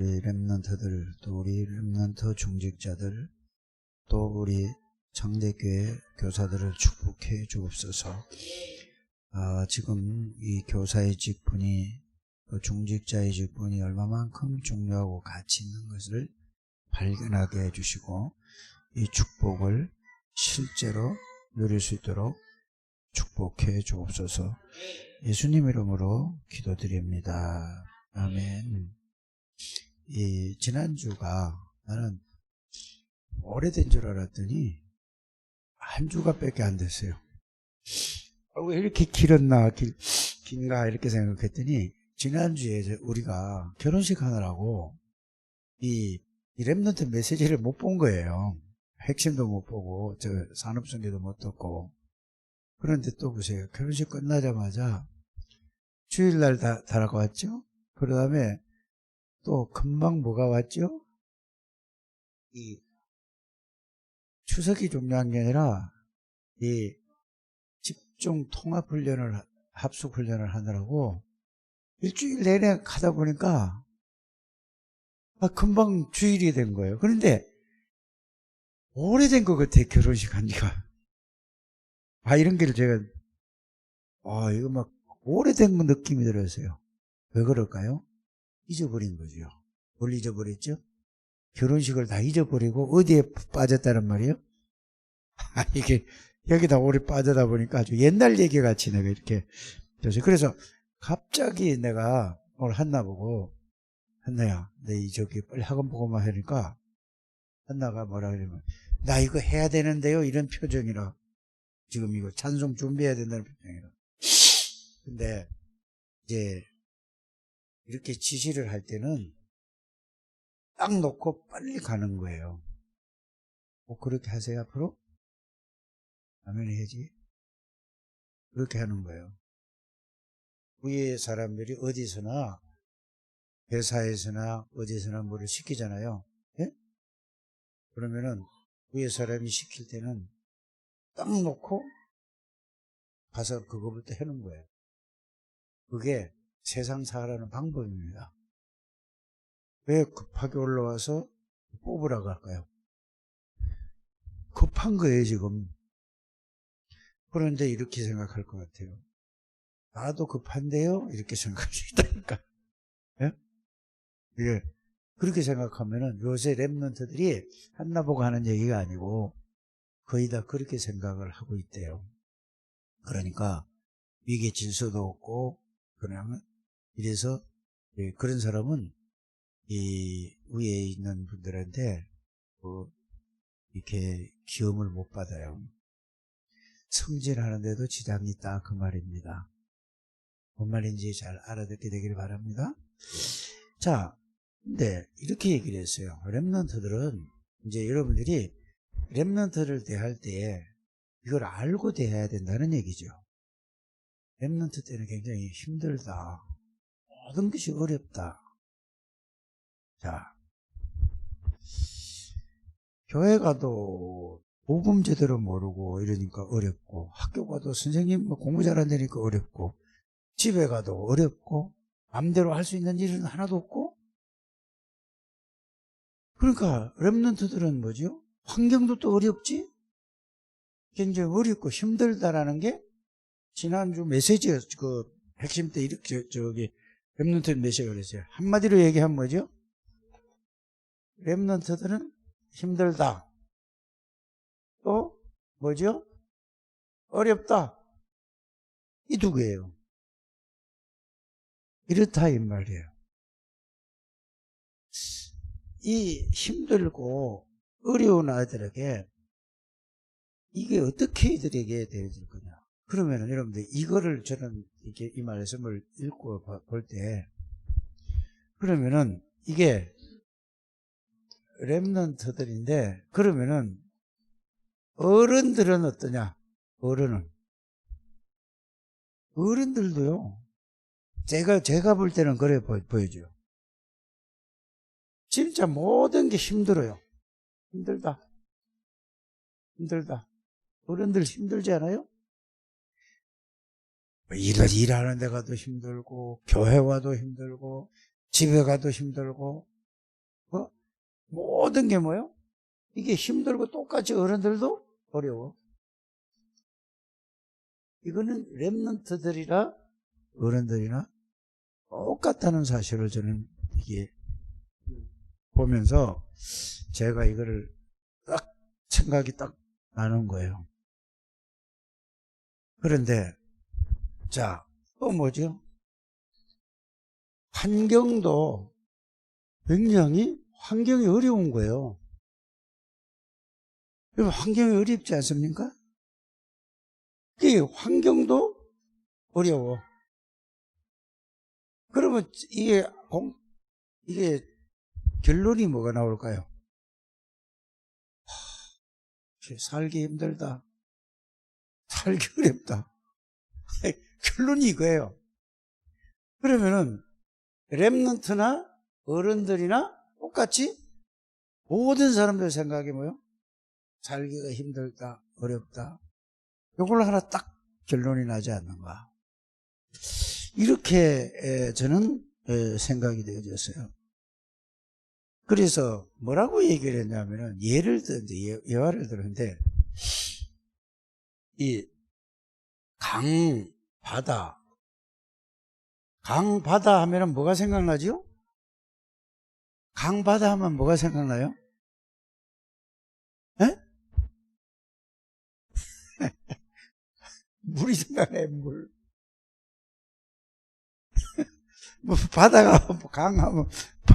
우리 렘넌트들, 또 우리 렘넌트 중직자들, 또 우리 장대교회 교사들을 축복해 주옵소서. 지금 이 교사의 직분이, 또 중직자의 직분이 얼마만큼 중요하고 가치 있는 것을 발견하게 해주시고, 이 축복을 실제로 누릴 수 있도록 축복해 주옵소서. 예수님 이름으로 기도드립니다. 아멘. 이 지난주가 나는 오래된 줄 알았더니 한 주가 밖에 안 됐어요. 왜 이렇게 길었나, 긴가 이렇게 생각했더니, 지난주에 우리가 결혼식 하느라고 이 렘넌트 메시지를 못 본 거예요. 핵심도 못 보고 저 산업성계도 못 듣고. 그런데 또 보세요. 결혼식 끝나자마자 주일날 다가왔죠. 그 다음에 또 금방 뭐가 왔죠? 이 추석이 중요한 게 아니라 이 집중 통합 훈련을, 합숙 훈련을 하느라고 일주일 내내 가다 보니까 금방 주일이 된 거예요. 그런데 오래된 것 같아, 결혼식 한 지가. 이런 게 제가 이거 막 오래된 느낌이 들었어요. 왜 그럴까요? 잊어버린 거죠. 뭘 잊어버렸죠? 결혼식을 다 잊어버리고 어디에 빠졌다는 말이에요? 이게 여기다 오래 빠져다 보니까 아주 옛날 얘기 같이 내가 이렇게 됐어요. 그래서 갑자기 내가 오늘 한나 보고, 한나야, 내 저기 빨리 학원 보고만 하니까 한나가 뭐라 그러면, 나 이거 해야 되는데요, 이런 표정이라. 지금 이거 찬송 준비해야 된다는 표정이라. 근데 이제 이렇게 지시를 할 때는 딱 놓고 빨리 가는 거예요. 그렇게 하세요, 앞으로? 아멘 해야지. 그렇게 하는 거예요. 위에 사람들이 어디서나, 회사에서나 어디서나 뭐를 시키잖아요. 예? 그러면은 위에 사람이 시킬 때는 딱 놓고 가서 그거부터 해놓은 거예요. 그게 세상 살아가는 방법입니다. 왜 급하게 올라와서 뽑으라고 할까요? 급한 거예요, 지금. 그런데 이렇게 생각할 것 같아요. 나도 급한데요? 이렇게 생각할 수 있다니까. 예? 예. 그렇게 생각하면은 요새 렘넌트들이 한나보고 하는 얘기가 아니고 거의 다 그렇게 생각을 하고 있대요. 그러니까 위계 질서도 없고 그냥 이래서 그런 사람은 이 위에 있는 분들한테 이렇게 기염을 못 받아요. 승진하는데도 지장이 있다, 그 말입니다. 뭔 말인지 잘 알아듣게 되길 바랍니다. 자, 근데 이렇게 얘기를 했어요. 렘넌트들은 이제 여러분들이 렘넌트를 대할 때 이걸 알고 대해야 된다는 얘기죠. 렘넌트 때는 굉장히 힘들다. 모든 것이 어렵다. 자, 교회 가도 복음 제대로 모르고 이러니까 어렵고, 학교 가도 선생님 공부 잘한다니까 어렵고, 집에 가도 어렵고, 마음대로 할 수 있는 일은 하나도 없고. 그러니까 렘넌트들은 뭐죠? 환경도 또 어렵지? 굉장히 어렵고 힘들다라는 게 지난주 메시지 그 핵심 때 이렇게 저기 렘넌트 메시지가 그랬어요. 한마디로 얘기하면 뭐죠? 렘넌트들은 힘들다. 또 뭐죠? 어렵다. 이 두 개예요. 이렇다 이 말이에요. 이 힘들고 어려운 아이들에게 이게 어떻게 이들에게 되어질 거냐. 그러면은 여러분들 이거를 저는 이렇게 이 말씀을 읽고 볼 때, 그러면은 이게 렘넌트들인데, 그러면은 어른들은 어떠냐? 어른들도요. 제가 볼 때는 그래 보여줘요. 진짜 모든 게 힘들어요. 힘들다. 어른들 힘들지 않아요? 일하는 데 가도 힘들고, 교회 와도 힘들고, 집에 가도 힘들고, 모든 게 뭐예요? 이게 힘들고 똑같이 어른들도 어려워. 이거는 렘넌트들이나 어른들이나 똑같다는 사실을 저는 이게 보면서 제가 이거를 딱 생각이 딱 나는 거예요. 그런데 자, 또 뭐죠? 환경도 굉장히 환경이 어려운 거예요. 환경이 어렵지 않습니까? 그 환경도 어려워. 그러면 이게 결론이 뭐가 나올까요? 살기 힘들다. 살기 어렵다. 결론이 이거예요. 그러면은 렘넌트나 어른들이나 똑같이 모든 사람들 생각이 뭐예요? 살기가 힘들다, 어렵다. 이걸로 하나 딱 결론이 나지 않는가. 이렇게 저는 생각이 되어졌어요. 그래서 뭐라고 얘기를 했냐면은 예를 들는데 예화를 들었는데 이 강, 바다 하면은 뭐가 생각나죠? 강, 바다 하면 뭐가 생각나요? 에? 물이 생각나요, 물. 뭐 바다가 강하면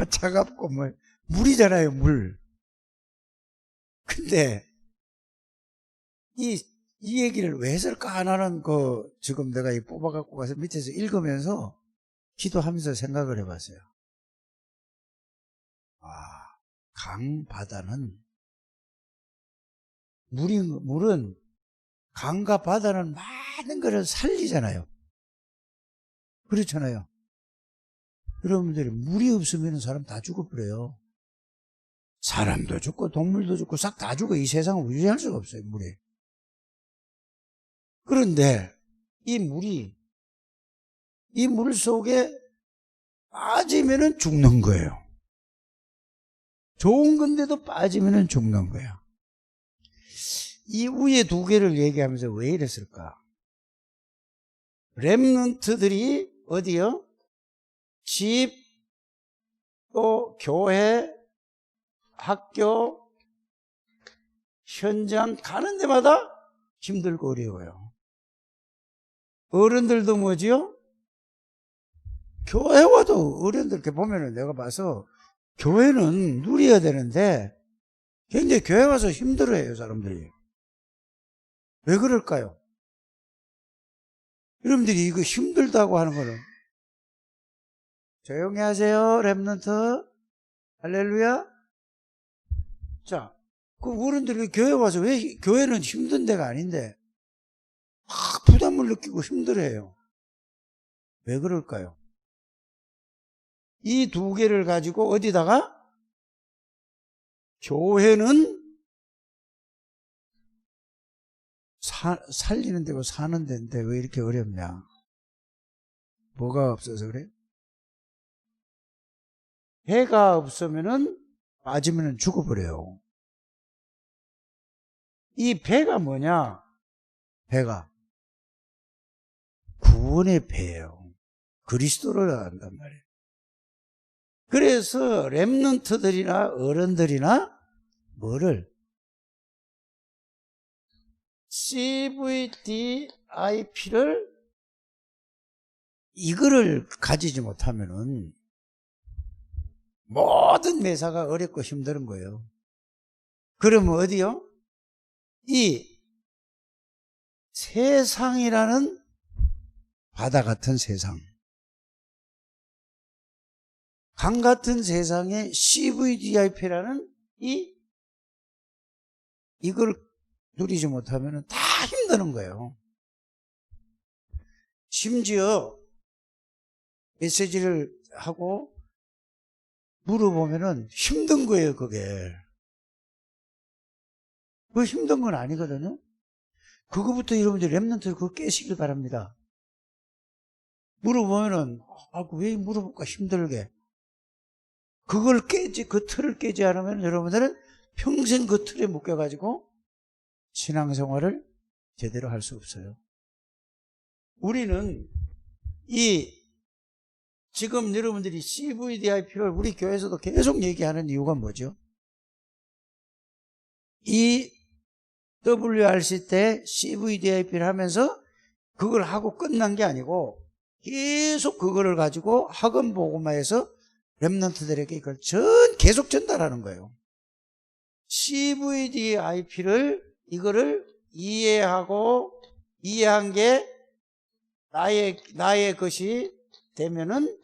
차갑고 뭐 물이잖아요, 물. 근데 이 얘기를 왜 했을까 하나는 지금 내가 뽑아갖고 가서 밑에서 읽으면서 기도하면서 생각을 해봤어요. 강, 바다는 물은 강과 바다는 많은 것을 살리잖아요. 그렇잖아요. 여러분들이 물이 없으면 사람 다 죽어버려요. 사람도 죽고 동물도 죽고 싹 다 죽어. 이 세상을 유지할 수가 없어요, 물이. 그런데 이 물 속에 빠지면은 죽는 거예요. 좋은 건데도 빠지면은 죽는 거예요. 이 위에 두 개를 얘기하면서 왜 이랬을까? 렘넌트들이 어디요? 집, 또 교회, 학교, 현장 가는 데마다 힘들고 어려워요. 어른들도 뭐지요? 교회 와도 어른들 이렇게 보면은 내가 봐서 교회는 누려야 되는데 굉장히 교회 와서 힘들어해요, 사람들이. 왜 그럴까요? 여러분들이 이거 힘들다고 하는 거는 조용히 하세요, 렘넌트. 할렐루야. 자, 그 어른들이 교회 와서 왜 교회는 힘든 데가 아닌데 부담을 느끼고 힘들어해요. 왜 그럴까요? 이 두 개를 가지고 어디다가 교회는 살리는 데고 사는 데인데 왜 이렇게 어렵냐? 뭐가 없어서 그래? 배가 없으면은 빠지면은 죽어버려요. 이 배가 뭐냐? 배가 구원의 배예요. 그리스도를 한단 말이에요. 그래서 렘넌트들이나 어른들이나 뭐를 CVDIP를 이거를 가지지 못하면은 모든 매사가 어렵고 힘든 거예요. 그러면 어디요? 이 세상이라는 바다 같은 세상, 강 같은 세상에 CVDIP라는 이걸 누리지 못하면 다 힘드는 거예요. 심지어 메시지를 하고 물어보면은 힘든 거예요, 그게. 그거 힘든 건 아니거든요. 그거부터 여러분들 렘넌트 그거 깨시길 바랍니다. 물어보면은 왜 물어볼까 힘들게. 그걸 그 틀을 깨지 않으면 여러분들은 평생 그 틀에 묶여가지고 신앙생활을 제대로 할 수 없어요. 우리는 지금 여러분들이 CVDIP를 우리 교회에서도 계속 얘기하는 이유가 뭐죠? 이 WRC 때 CVDIP를 하면서 그걸 하고 끝난 게 아니고 계속 그거를 가지고 학원 복음화해서 렘넌트들에게 이걸 계속 전달하는 거예요. 이거를 이해한 게 나의 것이 되면은,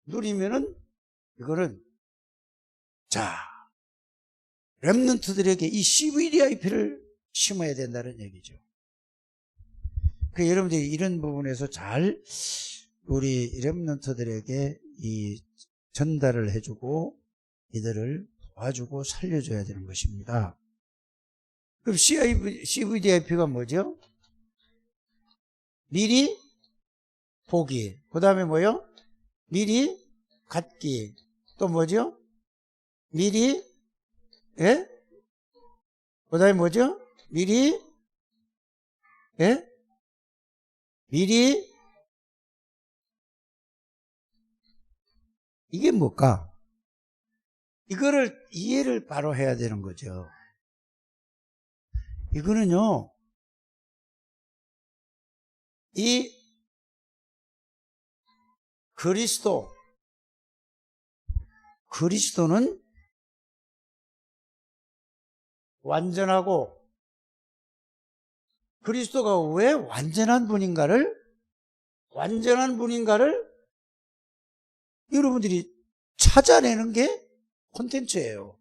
누리면은, 이거는, 자, 렘넌트들에게 이 CVDIP를 심어야 된다는 얘기죠. 여러분들이 이런 부분에서 잘 우리 렘넌트들에게 이 전달을 해주고 이들을 도와주고 살려줘야 되는 것입니다. 그럼 CVDIP가 뭐죠? 미리 보기. 그 다음에 뭐요? 미리 갖기. 또 뭐죠? 미리, 예? 그 다음에 뭐죠? 미리, 예? 미리, 이게 뭘까? 이거를 이해를 바로 해야 되는 거죠. 이거는요, 이 그리스도는 완전하고, 그리스도가 왜 완전한 분인가를 여러분들이 찾아내는 게 콘텐츠예요.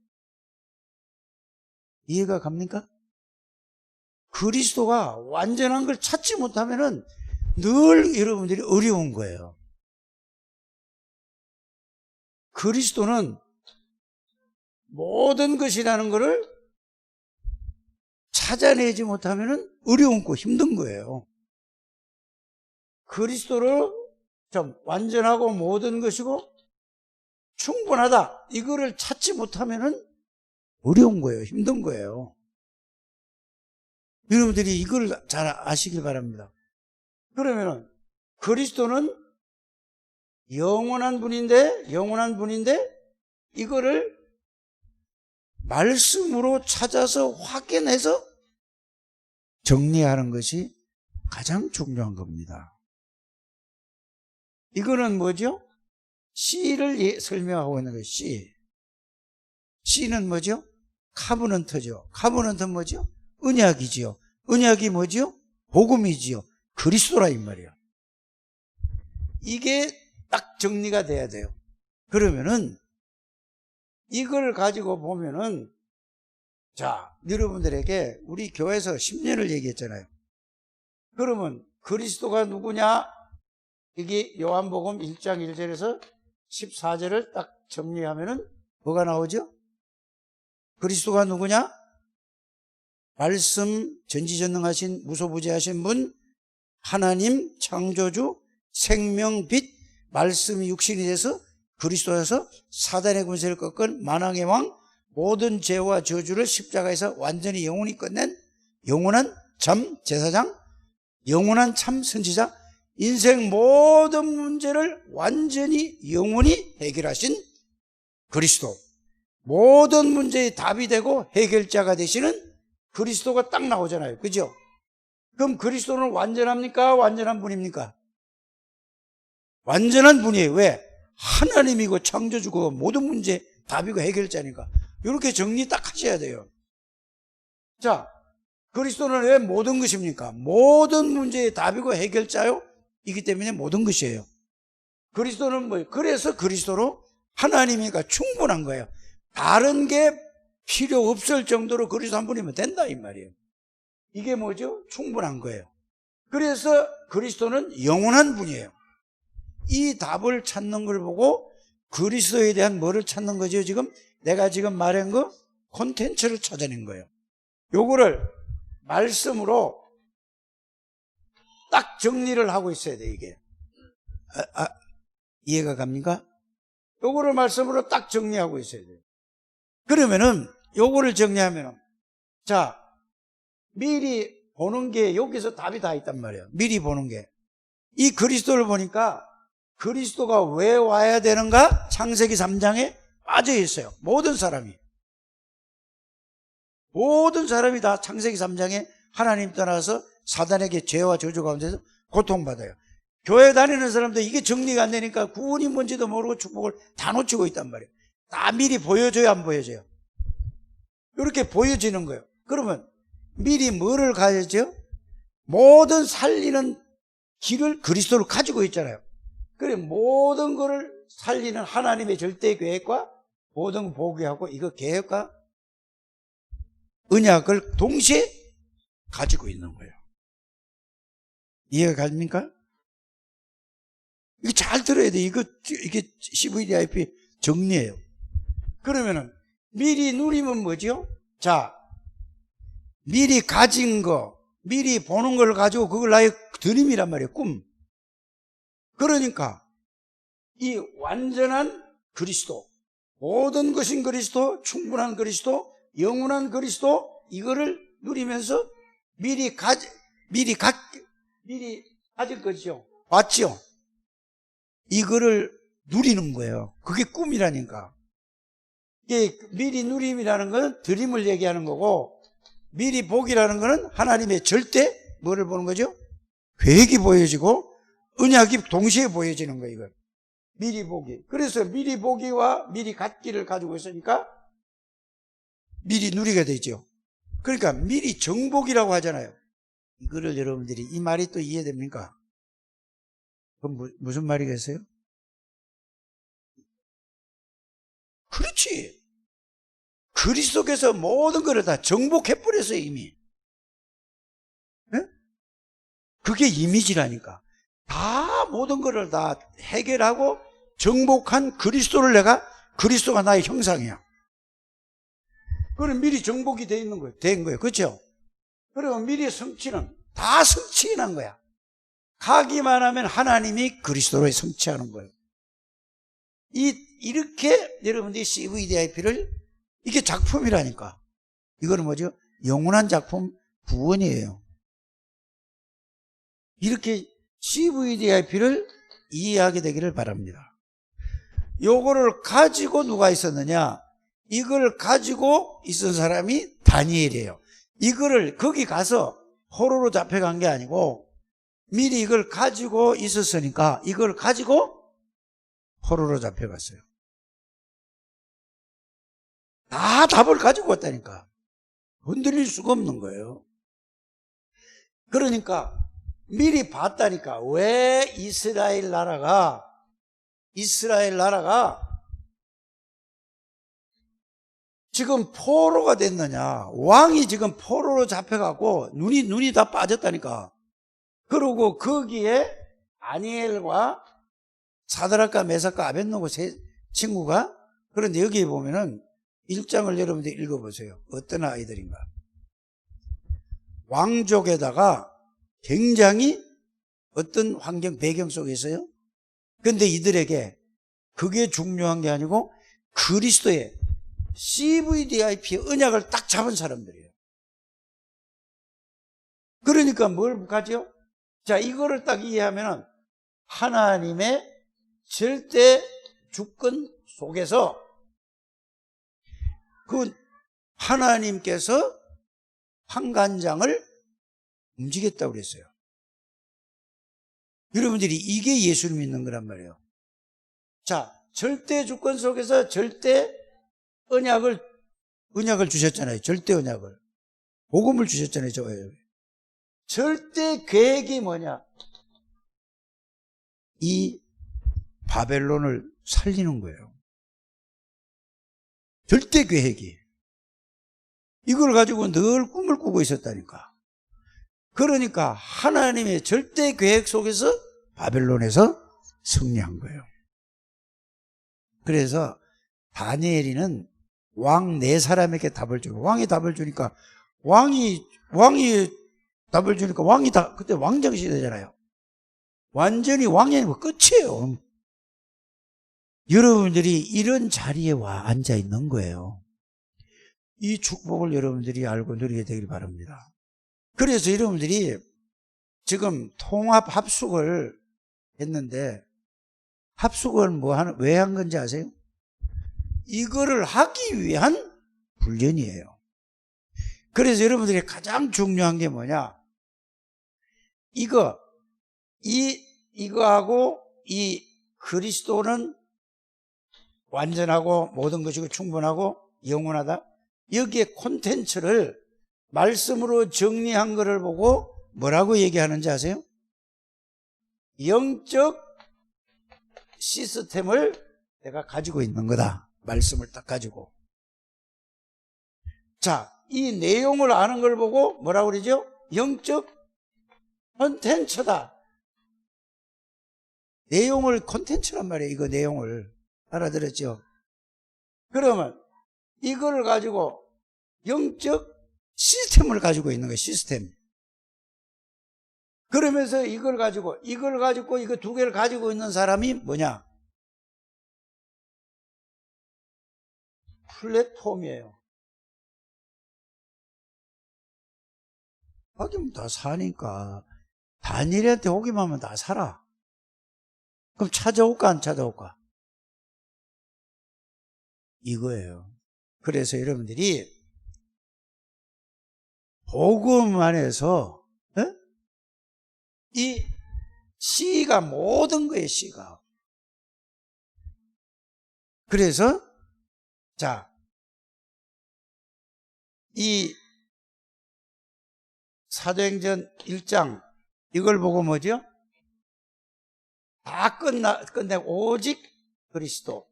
이해가 갑니까? 그리스도가 완전한 걸 찾지 못하면은 늘 여러분들이 어려운 거예요. 그리스도는 모든 것이라는 것을 찾아내지 못하면은 어려운고 힘든 거예요. 그리스도를 좀 완전하고 모든 것이고 충분하다, 이거를 찾지 못하면은 어려운 거예요. 힘든 거예요. 여러분들이 이걸 잘 아시길 바랍니다. 그러면은 그리스도는 영원한 분인데 이거를 말씀으로 찾아서 확인해서 정리하는 것이 가장 중요한 겁니다. 이거는 뭐죠? C를 설명하고 있는 거예요. C는 뭐죠? 카브넌트죠. 카브넌트는 뭐죠? 언약이지요. 언약이 뭐죠? 복음이지요. 그리스도라 이 말이야. 이게 딱 정리가 돼야 돼요. 그러면은 이걸 가지고 보면은, 자, 여러분들에게 우리 교회에서 10년을 얘기했잖아요. 그러면 그리스도가 누구냐? 이게 요한복음 1장 1절에서 14절을 딱 정리하면은 뭐가 나오죠? 그리스도가 누구냐? 말씀, 전지전능하신 무소부재하신 분, 하나님 창조주, 생명, 빛, 말씀이 육신이 돼서 그리스도에서 사단의 군세를 꺾은 만왕의 왕, 모든 죄와 저주를 십자가에서 완전히 영원히 끝낸 영원한 참 제사장, 영원한 참 선지자, 인생 모든 문제를 완전히 영원히 해결하신 그리스도, 모든 문제의 답이 되고 해결자가 되시는 그리스도가 딱 나오잖아요. 그죠? 그럼 그리스도는 완전합니까? 완전한 분입니까? 완전한 분이에요. 왜? 하나님이고 창조주고 모든 문제 답이고 해결자니까. 이렇게 정리 딱 하셔야 돼요. 자, 그리스도는 왜 모든 것입니까? 모든 문제의 답이고 해결자요 이기 때문에 모든 것이에요. 그리스도는 뭐예요? 그래서 그리스도로 하나님이니까 충분한 거예요. 다른 게 필요 없을 정도로 그리스도 한 분이면 된다 이 말이에요. 이게 뭐죠? 충분한 거예요. 그래서 그리스도는 영원한 분이에요. 이 답을 찾는 걸 보고 그리스도에 대한 뭐를 찾는 거죠? 지금 내가 지금 말한 거 콘텐츠를 찾아낸 거예요. 요거를 말씀으로 딱 정리를 하고 있어야 돼. 이게 이해가 갑니까? 요거를 말씀으로 딱 정리하고 있어야 돼요. 그러면은 요거를 정리하면은, 자, 미리 보는 게 여기서 답이 다 있단 말이에요. 미리 보는 게. 이 그리스도를 보니까 그리스도가 왜 와야 되는가? 창세기 3장에 빠져 있어요. 모든 사람이 다 창세기 3장에 하나님 떠나서 사단에게 죄와 저주 가운데서 고통받아요. 교회 다니는 사람도 이게 정리가 안 되니까 구원이 뭔지도 모르고 축복을 다 놓치고 있단 말이에요. 다 미리 보여줘야 안 보여져요? 이렇게 보여지는 거예요. 그러면 미리 뭐를 가야죠? 모든 살리는 길을 그리스도를 가지고 있잖아요. 그래, 모든 것을 살리는 하나님의 절대 계획과 모든 보기하고 이거 계획과 언약을 동시에 가지고 있는 거예요. 이해가 갑니까? 이거 잘 들어야 돼. 이게 CVDIP 정리예요. 그러면은 미리 누리면 뭐죠? 자, 미리 가진 거, 미리 보는 걸 가지고 그걸 나의 드림이란 말이에요. 꿈. 그러니까 이 완전한 그리스도, 모든 것인 그리스도, 충분한 그리스도, 영원한 그리스도, 이거를 누리면서 미리 가질 것이죠. 맞죠? 이거를 누리는 거예요. 그게 꿈이라니까. 이게 미리 누림이라는 건 드림을 얘기하는 거고, 미리 복이라는 거는 하나님의 절대 뭐를 보는 거죠? 계획이 보여지고 언약이 동시에 보여지는 거예요. 이걸 미리 보기. 그래서 미리 보기와 미리 갖기를 가지고 있으니까 미리 누리게 되죠. 그러니까 미리 정복이라고 하잖아요. 이거를 여러분들이 이 말이 또 이해됩니까? 그럼 무슨 말이겠어요? 그렇지. 그리스도께서 모든 것을 다 정복해버렸어요, 이미. 네? 그게 이미지라니까. 다 모든 것을 다 해결하고 정복한 그리스도가 나의 형상이야. 그럼 미리 정복이 된 거예요. 그렇죠? 그리고 미리 성취는 다 성취한 거야. 가기만 하면 하나님이 그리스도로 성취하는 거예요. 이렇게 여러분들이 CVDIP를, 이게 작품이라니까. 이거는 뭐죠? 영원한 작품 구원이에요. 이렇게 CVDIP를 이해하게 되기를 바랍니다. 요거를 가지고 누가 있었느냐? 이걸 가지고 있은 사람이 다니엘이에요. 이거를 거기 가서 포로로 잡혀간 게 아니고 미리 이걸 가지고 있었으니까 이걸 가지고 포로로 잡혀갔어요. 다 답을 가지고 왔다니까. 흔들릴 수가 없는 거예요. 그러니까 미리 봤다니까. 왜 이스라엘 나라가 지금 포로가 됐느냐. 왕이 지금 포로로 잡혀가고 눈이 다 빠졌다니까. 그리고 거기에 다니엘과 사드락과 메삭과 아벳노고 세 친구가, 그런데 여기에 보면은 1장을 여러분들 읽어보세요. 어떤 아이들인가. 왕족에다가 굉장히 어떤 환경, 배경 속에 있어요. 그런데 이들에게 그게 중요한 게 아니고 그리스도의 CVDIP 언약을 딱 잡은 사람들이에요. 그러니까 뭘 가죠? 자, 이거를 딱 이해하면 하나님의 절대 주권 속에서 그 하나님께서 환관장을 움직였다고 그랬어요. 여러분들이 이게 예수를 믿는 거란 말이에요. 자, 절대 주권 속에서 절대 언약을 주셨잖아요. 절대 언약을. 복음을 주셨잖아요. 절대 계획이 뭐냐? 이 바벨론을 살리는 거예요. 절대 계획이. 이걸 가지고 늘 꿈을 꾸고 있었다니까. 그러니까 하나님의 절대 계획 속에서 바벨론에서 승리한 거예요. 그래서 다니엘이는 왕 4사람에게 답을 주고, 왕이 답을 주니까 왕이 답을 주니까 왕이 그때 왕정 시대잖아요. 완전히 왕이 아니고 끝이에요. 여러분들이 이런 자리에 와 앉아 있는 거예요. 이 축복을 여러분들이 알고 누리게 되길 바랍니다. 그래서 여러분들이 지금 통합 합숙을 했는데, 합숙을 왜 한 건지 아세요? 이거를 하기 위한 훈련이에요. 그래서 여러분들이 가장 중요한 게 뭐냐? 이거하고 이 그리스도는 완전하고 모든 것이고 충분하고 영원하다. 여기에 콘텐츠를 말씀으로 정리한 것을 보고 뭐라고 얘기하는지 아세요? 영적 시스템을 내가 가지고 있는 거다. 말씀을 딱 가지고. 자, 이 내용을 아는 걸 보고 뭐라고 그러죠? 영적 콘텐츠다. 내용을 콘텐츠란 말이에요. 이거 내용을. 알아들었죠? 그러면 이걸 가지고 영적 시스템을 가지고 있는 거예요. 시스템. 그러면서 이걸 가지고 이거 두 개를 가지고 있는 사람이 뭐냐? 플랫폼이에요. 하기면 다 사니까. 다니엘한테 오기만 하면 다 살아. 그럼 찾아올까 안 찾아올까? 이거예요. 그래서 여러분들이 복음 안에서 이 C가 모든 거예요. C가. 그래서 자, 이 사도행전 1장 이걸 보고 뭐죠? 다 끝내고 오직 그리스도.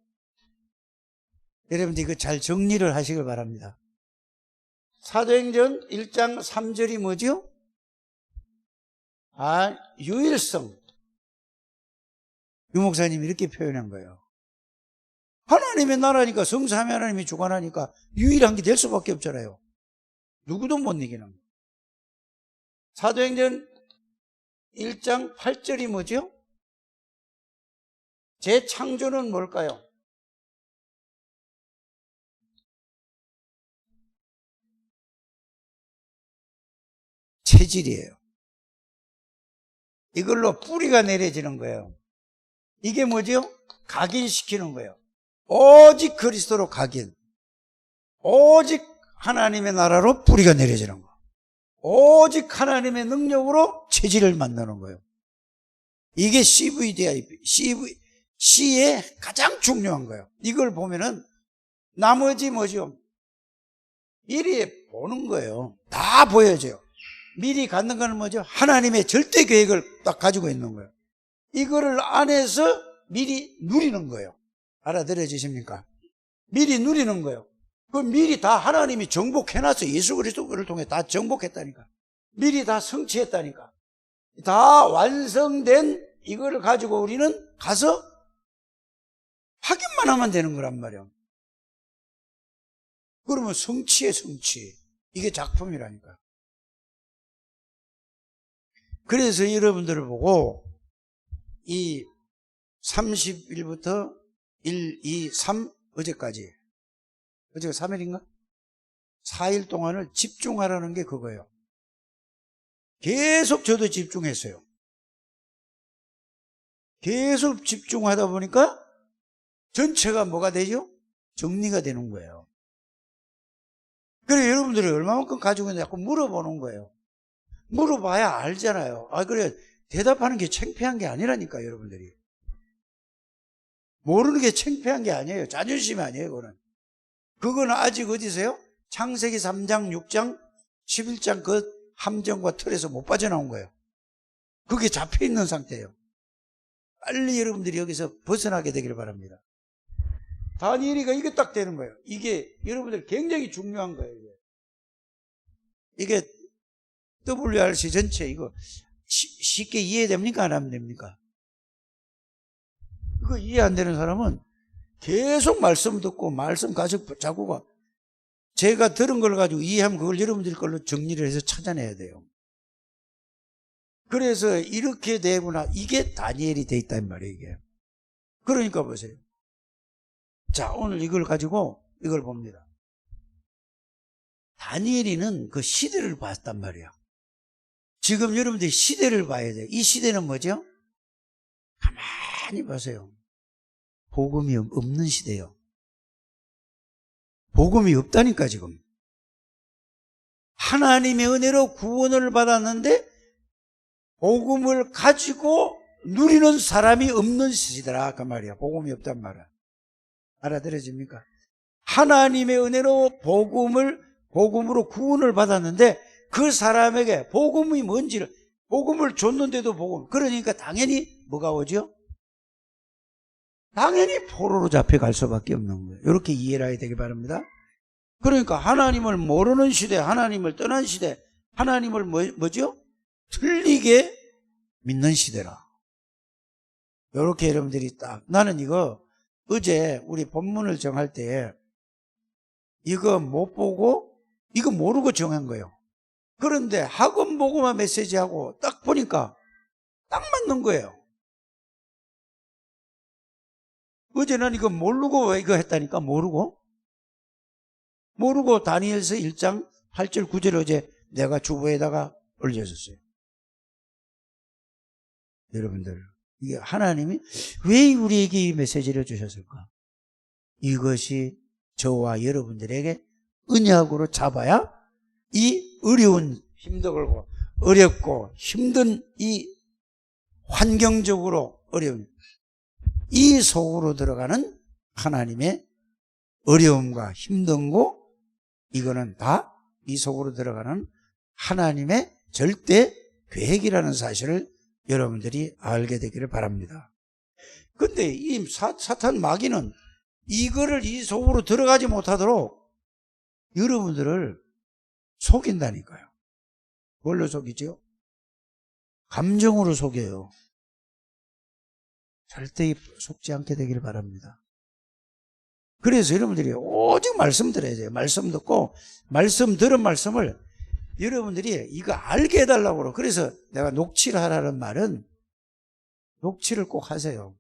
여러분들 이거 잘 정리를 하시길 바랍니다. 사도행전 1장 3절이 뭐죠? 유일성. 유 목사님이 이렇게 표현한 거예요. 하나님의 나라니까, 성삼위 하나님이 주관하니까 유일한 게 될 수밖에 없잖아요. 누구도 못 이기는 거예요. 사도행전 1장 8절이 뭐죠? 재창조는 뭘까요? 체질이에요. 이걸로 뿌리가 내려지는 거예요. 이게 뭐죠? 각인시키는 거예요. 오직 그리스도로 각인. 오직 하나님의 나라로 뿌리가 내려지는 거. 오직 하나님의 능력으로 체질을 만드는 거예요. 이게 CV의 가장 중요한 거예요. 이걸 보면은 나머지 뭐죠? 미리 보는 거예요. 다 보여져요. 미리 갖는 거는 뭐죠? 하나님의 절대 계획을 딱 가지고 있는 거예요. 이거를 안에서 미리 누리는 거예요. 알아들어지십니까? 미리 누리는 거예요. 그 미리 다 하나님이 정복해놨어요. 예수 그리스도를 통해 다 정복했다니까. 미리 다 성취했다니까. 다 완성된 이거를 가지고 우리는 가서 확인만 하면 되는 거란 말이에요. 그러면 성취의 성취. 이게 작품이라니까. 그래서 여러분들을 보고 이 30일부터 1, 2, 3 어제가 3일인가? 4일 동안을 집중하라는 게 그거예요. 계속 저도 집중했어요. 계속 집중하다 보니까 전체가 뭐가 되죠? 정리가 되는 거예요. 그래 여러분들이 얼마만큼 가지고 있는지 자꾸 물어보는 거예요. 물어봐야 알잖아요. 그래 대답하는 게 창피한 게 아니라니까 여러분들이. 모르는 게 창피한 게 아니에요. 자존심이 아니에요. 그거는 아직 어디세요? 창세기 3장, 6장, 11장 그 함정과 틀에서 못 빠져나온 거예요. 그게 잡혀있는 상태예요. 빨리 여러분들이 여기서 벗어나게 되기를 바랍니다. 다니엘이가 이게 딱 되는 거예요. 이게 여러분들 굉장히 중요한 거예요. 이게 WRC 전체 이거 쉽게 이해됩니까? 안 하면 됩니까? 그거 이해 안 되는 사람은 계속 말씀 듣고 말씀 가지고 자꾸가 제가 들은 걸 가지고 이해하면 그걸 여러분들 걸로 정리를 해서 찾아내야 돼요. 그래서 이렇게 되구나. 이게 다니엘이 돼 있단 말이에요. 이게. 그러니까 보세요. 자, 오늘 이걸 가지고 이걸 봅니다. 다니엘이는 그 시대를 봤단 말이야. 지금 여러분들이 시대를 봐야 돼요. 이 시대는 뭐죠? 가만히 보세요. 복음이 없는 시대예요. 복음이 없다니까 지금. 하나님의 은혜로 구원을 받았는데 복음을 가지고 누리는 사람이 없는 시대라 그 말이야. 복음이 없단 말이야. 알아들어집니까? 하나님의 은혜로 복음으로 구원을 받았는데 그 사람에게 복음이 뭔지를, 복음을 줬는데도 복음, 그러니까 당연히 뭐가 오죠? 당연히 포로로 잡혀갈 수밖에 없는 거예요. 이렇게 이해를 해야 되기 바랍니다. 그러니까 하나님을 모르는 시대, 하나님을 떠난 시대, 하나님을 뭐죠? 틀리게 믿는 시대라. 이렇게 여러분들이 딱, 나는 이거 어제 우리 본문을 정할 때 이거 못 보고 이거 모르고 정한 거예요. 그런데 학원 보고만 메시지하고 딱 보니까 딱 맞는 거예요. 어제 난 이거 모르고 이거 했다니까. 모르고 다니엘서 1장 8절 9절 어제 내가 주보에다가 올려줬어요. 여러분들, 이게 하나님이 왜 우리에게 이 메시지를 주셨을까? 이것이 저와 여러분들에게 언약으로 잡아야 이 어려운, 힘들고 어렵고 힘든 이 환경적으로 어려운 이 속으로 들어가는 하나님의 어려움과 힘든 거, 이거는 다 이 속으로 들어가는 하나님의 절대 계획이라는 사실을 여러분들이 알게 되기를 바랍니다. 근데 이 사탄 마귀는 이거를 이 속으로 들어가지 못하도록 여러분들을 속인다니까요. 뭘로 속이죠? 감정으로 속여요. 절대 속지 않게 되기를 바랍니다. 그래서 여러분들이 오직 말씀 들어야 돼요. 말씀 듣고 들은 말씀을 여러분들이 이거 알게 해달라고 그러고, 그래서 내가 녹취를 하라는 말은 녹취를 꼭 하세요.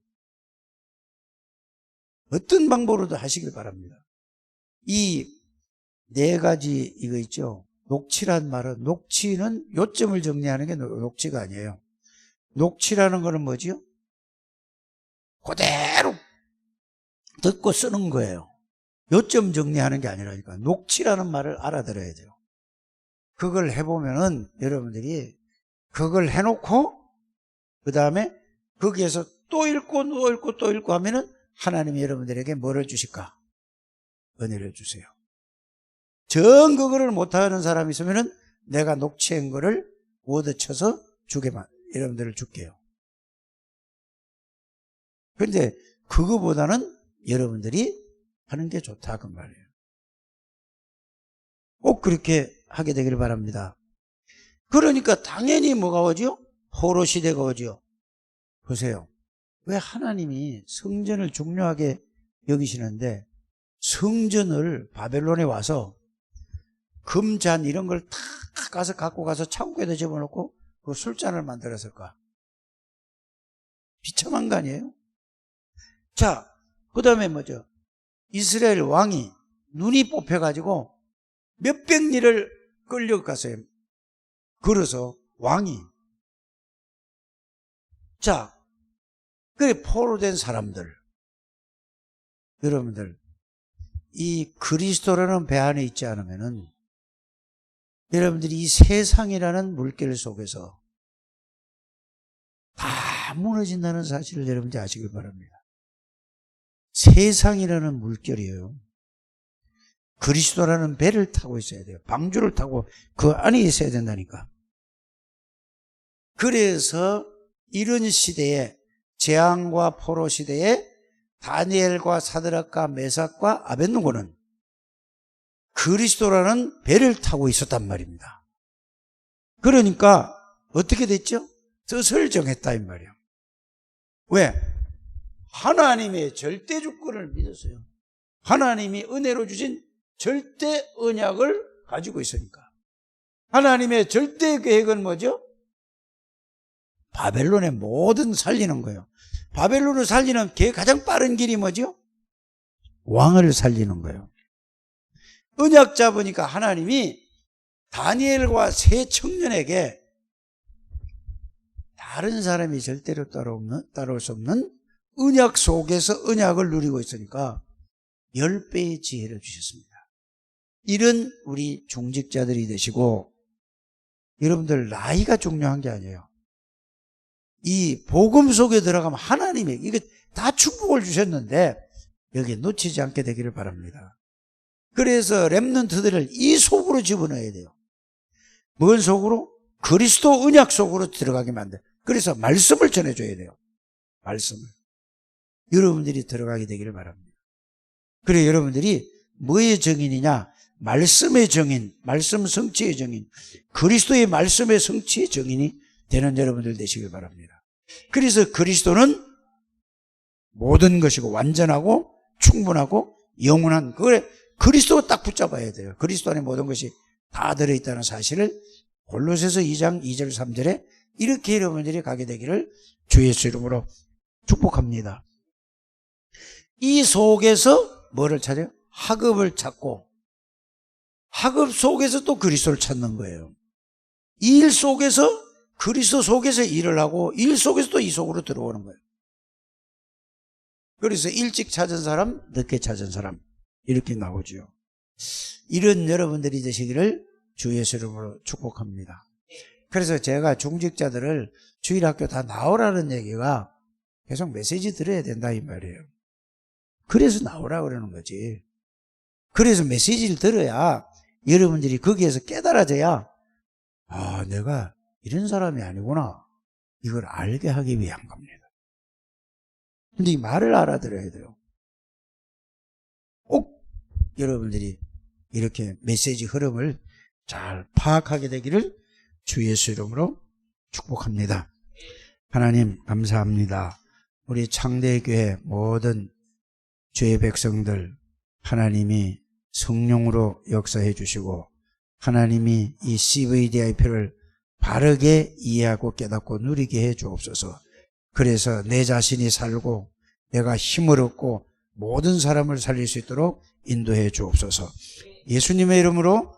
어떤 방법으로도 하시길 바랍니다. 이 네 가지 이거 있죠. 녹취란 말은, 녹취는 요점을 정리하는 게 녹취가 아니에요. 녹취라는 거는 뭐지요? 그대로 듣고 쓰는 거예요. 요점 정리하는 게 아니라니까. 녹취라는 말을 알아들어야 돼요. 그걸 해보면은 여러분들이 그걸 해놓고 그 다음에 거기에서 또 읽고 또 읽고 또 읽고 하면은 하나님이 여러분들에게 뭐를 주실까? 은혜를 주세요. 정 그거를 못하는 사람이 있으면은 내가 녹취한 거를 워드 쳐서 여러분들을 줄게요. 그런데 그거보다는 여러분들이 하는 게 좋다 그 말이에요. 꼭 그렇게 하게 되기를 바랍니다. 그러니까 당연히 뭐가 오죠? 포로 시대가 오죠. 보세요. 왜 하나님이 성전을 중요하게 여기시는데 성전을 바벨론에 와서 금잔 이런 걸 다 가서 갖고 가서 창고에다 집어넣고 그 술잔을 만들었을까? 비참한 거 아니에요? 자, 그 다음에 뭐죠? 이스라엘 왕이 눈이 뽑혀가지고 몇백 리를 끌려갔어요. 걸어서 왕이. 자, 그래 포로 된 사람들, 여러분들 이 그리스도라는 배 안에 있지 않으면은 여러분들이 이 세상이라는 물결 속에서 다 무너진다는 사실을 여러분들이 아시길 바랍니다. 세상이라는 물결이에요. 그리스도라는 배를 타고 있어야 돼요. 방주를 타고 그 안에 있어야 된다니까. 그래서 이런 시대에, 재앙과 포로 시대에 다니엘과 사드락과 메삭과 아벳느고는 그리스도라는 배를 타고 있었단 말입니다. 그러니까 어떻게 됐죠? 뜻을 정했다 이 말이에요. 왜? 하나님의 절대 주권을 믿었어요. 하나님이 은혜로 주신 절대 언약을 가지고 있으니까. 하나님의 절대 계획은 뭐죠? 바벨론의 모든 살리는 거예요. 바벨론을 살리는 가장 빠른 길이 뭐죠? 왕을 살리는 거예요. 언약 잡으니까 하나님이 다니엘과 세 청년에게 다른 사람이 절대로 따라올 수 없는 언약 속에서 언약을 누리고 있으니까 10배의 지혜를 주셨습니다. 이런 우리 중직자들이 되시고, 여러분들 나이가 중요한 게 아니에요. 이 복음 속에 들어가면 하나님이 이게 다 축복을 주셨는데 여기 놓치지 않게 되기를 바랍니다. 그래서 렘넌트들을 이 속으로 집어넣어야 돼요. 뭔 속으로? 그리스도 언약 속으로 들어가게 만들. 그래서 말씀을 전해줘야 돼요. 말씀을. 여러분들이 들어가게 되기를 바랍니다. 그래 여러분들이 뭐의 정인이냐? 말씀의 정인, 말씀 성취의 정인, 그리스도의 말씀의 성취의 정인이 되는 여러분들 되시길 바랍니다. 그래서 그리스도는 모든 것이고 완전하고 충분하고 영원한, 그래 그리스도가 딱 붙잡아야 돼요. 그리스도 안에 모든 것이 다 들어있다는 사실을 골로새서 2장 2절 3절에 이렇게 여러분들이 가게 되기를 주 예수 이름으로 축복합니다. 이 속에서 뭐를 찾아요? 학업을 찾고, 학업 속에서 또 그리스도를 찾는 거예요. 이 일 속에서 그리스도 속에서 일을 하고 일 속에서 또 이 속으로 들어오는 거예요. 그래서 일찍 찾은 사람, 늦게 찾은 사람 이렇게 나오죠. 이런 여러분들이 되시기를 주 예수 이름으로 축복합니다. 그래서 제가 중직자들을 주일학교 다 나오라는 얘기가 계속 메시지 들어야 된다 이 말이에요. 그래서 나오라 그러는 거지. 그래서 메시지를 들어야 여러분들이 거기에서 깨달아져야, 아, 내가 이런 사람이 아니구나, 이걸 알게 하기 위한 겁니다. 근데 이 말을 알아들어야 돼요. 꼭 여러분들이 이렇게 메시지 흐름을 잘 파악하게 되기를 주 예수 이름으로 축복합니다. 하나님 감사합니다. 우리 창대교회 모든 주의 백성들 하나님이 성령으로 역사해 주시고, 하나님이 이 CVDIP를 바르게 이해하고 깨닫고 누리게 해 주옵소서. 그래서 내 자신이 살고 내가 힘을 얻고 모든 사람을 살릴 수 있도록 인도해 주옵소서. 예수님의 이름으로